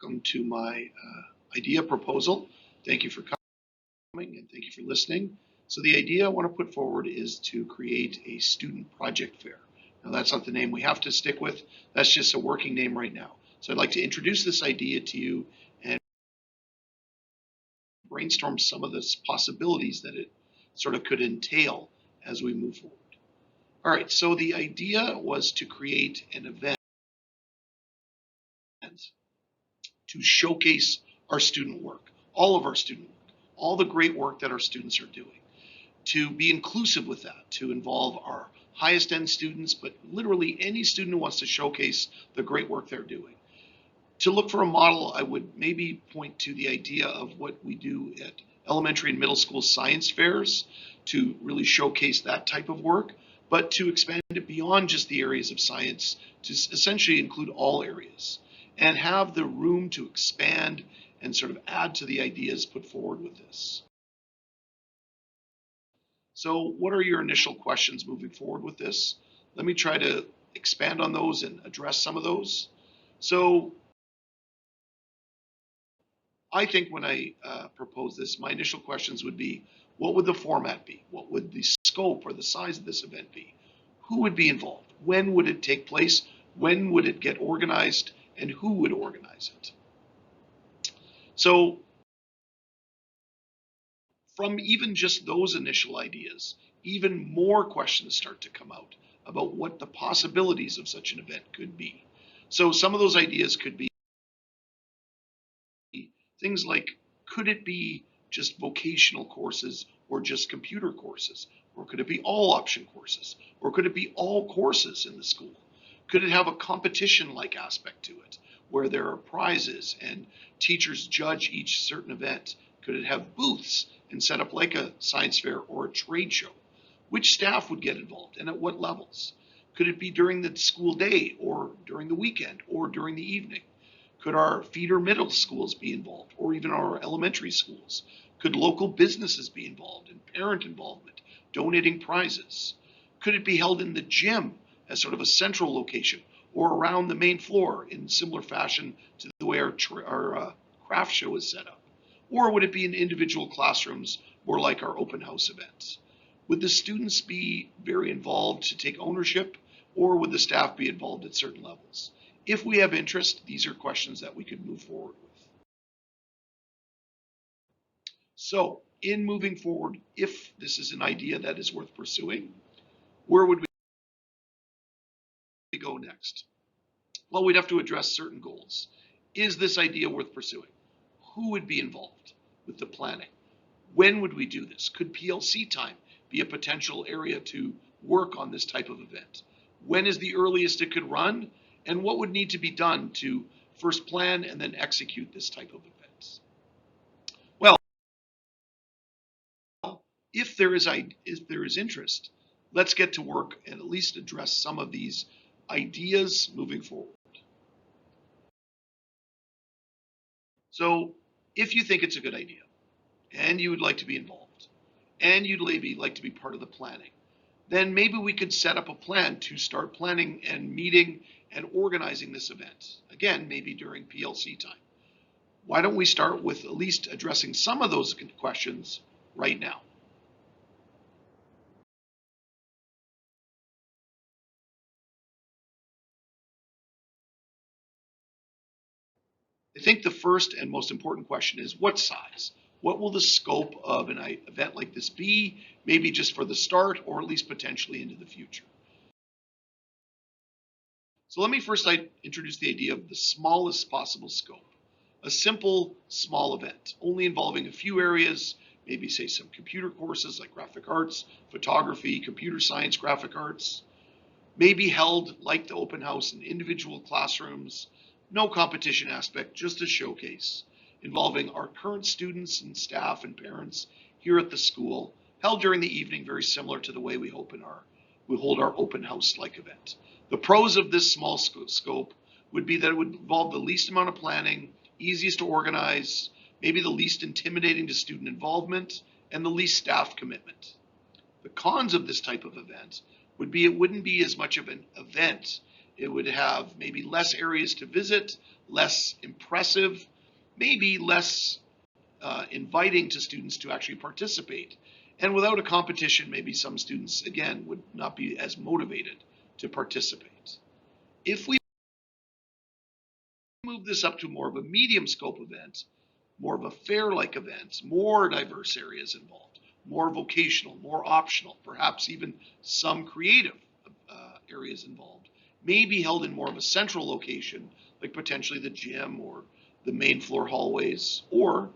Welcome to my idea proposal. Thank you for coming and thank you for listening. So the idea I want to put forward is to create a student project fair. Now that's not the name we have to stick with. That's just a working name right now. So I'd like to introduce this idea to you and brainstorm some of the possibilities that it sort of could entail as we move forward. All right, so the idea was to create an event to showcase our student work, all of our student work, all the great work that our students are doing, to be inclusive with that, to involve our highest end students, but literally any student who wants to showcase the great work they're doing. To look for a model, I would maybe point to the idea of what we do at elementary and middle school science fairs to really showcase that type of work, but to expand it beyond just the areas of science to essentially include all areas and have the room to expand and sort of add to the ideas put forward with this. So what are your initial questions moving forward with this? Let me try to expand on those and address some of those. So I think when I propose this, my initial questions would be, what would the format be? What would the scope or the size of this event be? Who would be involved? When would it take place? When would it get organized? And who would organize it? So from even just those initial ideas, even more questions start to come out about what the possibilities of such an event could be. So some of those ideas could be things like, could it be just vocational courses or just computer courses? Or could it be all option courses? Or could it be all courses in the school? Could it have a competition-like aspect to it where there are prizes and teachers judge each certain event? Could it have booths and set up like a science fair or a trade show? Which staff would get involved and at what levels? Could it be during the school day or during the weekend or during the evening? Could our feeder middle schools be involved or even our elementary schools? Could local businesses be involved and parent involvement, donating prizes? Could it be held in the gym as sort of a central location or around the main floor in similar fashion to the way our craft show is set up? Or would it be in individual classrooms, more like our open house events? Would the students be very involved to take ownership, or would the staff be involved at certain levels? If we have interest, these are questions that we could move forward with. So in moving forward, if this is an idea that is worth pursuing, where would we go next? Well, we'd have to address certain goals. Is this idea worth pursuing? Who would be involved with the planning? When would we do this? Could PLC time be a potential area to work on this type of event? When is the earliest it could run? And what would need to be done to first plan and then execute this type of events? Well, if there is interest, let's get to work and at least address some of these ideas moving forward. So if you think it's a good idea and you would like to be involved and you'd maybe like to be part of the planning, then maybe we could set up a plan to start planning and meeting and organizing this event. Again, maybe during PLC time. Why don't we start with at least addressing some of those questions right now? I think the first and most important question is what size? What will the scope of an event like this be? Maybe just for the start or at least potentially into the future. So let me first introduce the idea of the smallest possible scope. A simple, small event, only involving a few areas, maybe say some computer courses like graphic arts, photography, computer science, graphic arts, maybe held like the open house in individual classrooms, no competition aspect, just a showcase, involving our current students and staff and parents here at the school, held during the evening, very similar to the way we hold our open house-like event. The pros of this small scope would be that it would involve the least amount of planning, easiest to organize, maybe the least intimidating to student involvement, and the least staff commitment. The cons of this type of event would be it wouldn't be as much of an event It would have maybe less areas to visit, less impressive, maybe less inviting to students to actually participate. And without a competition, maybe some students, again, would not be as motivated to participate. If we move this up to more of a medium scope event, more of a fair-like event, more diverse areas involved, more vocational, more optional, perhaps even some creative areas involved, may be held in more of a central location, like potentially the gym or the main floor hallways, or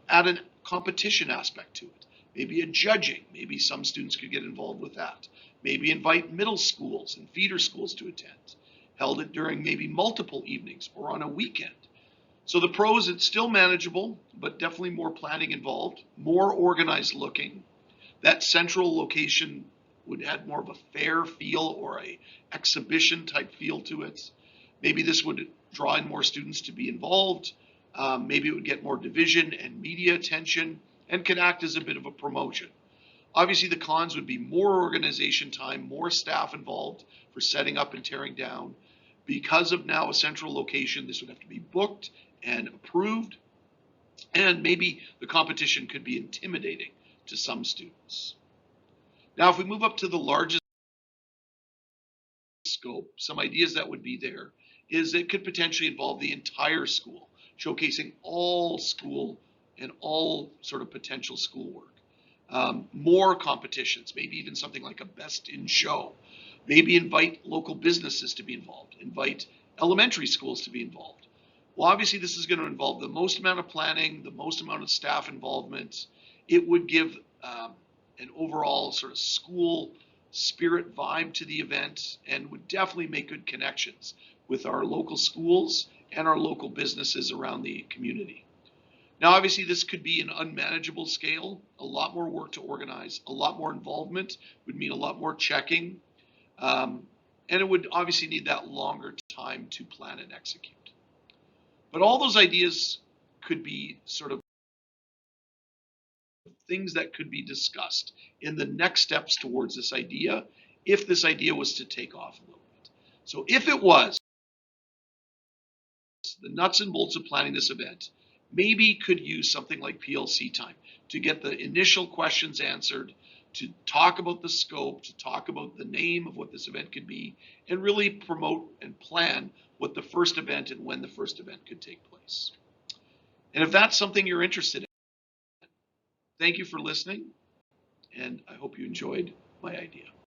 add a competition aspect to it. Maybe a judging. Maybe some students could get involved with that. Maybe invite middle schools and feeder schools to attend. Held it during maybe multiple evenings or on a weekend. So the pros, it's still manageable, but definitely more planning involved, more organized looking. That central location would add more of a fair feel or a exhibition type feel to it. Maybe this would draw in more students to be involved. Maybe it would get more division and media attention and could act as a bit of a promotion. Obviously, the cons would be more organization time, more staff involved for setting up and tearing down. Because of now a central location, this would have to be booked and approved. And maybe the competition could be intimidating to some students. Now, if we move up to the largest scope, some ideas that would be there is it could potentially involve the entire school, showcasing all school and all sort of potential schoolwork. More competitions, maybe even something like a best in show. Maybe invite local businesses to be involved, invite elementary schools to be involved. Well, obviously, this is going to involve the most amount of planning, the most amount of staff involvement. It would give an overall sort of school spirit vibe to the event and would definitely make good connections with our local schools and our local businesses around the community. Now, obviously, this could be an unmanageable scale, a lot more work to organize, a lot more involvement would mean a lot more checking, and it would obviously need that longer time to plan and execute. But all those ideas could be sort of things that could be discussed in the next steps towards this idea, if this idea was to take off a little bit. So if it was, the nuts and bolts of planning this event maybe could use something like PLC time to get the initial questions answered, to talk about the scope, to talk about the name of what this event could be, and really promote and plan what the first event and when the first event could take place. And if that's something you're interested in, thank you for listening, and I hope you enjoyed my idea.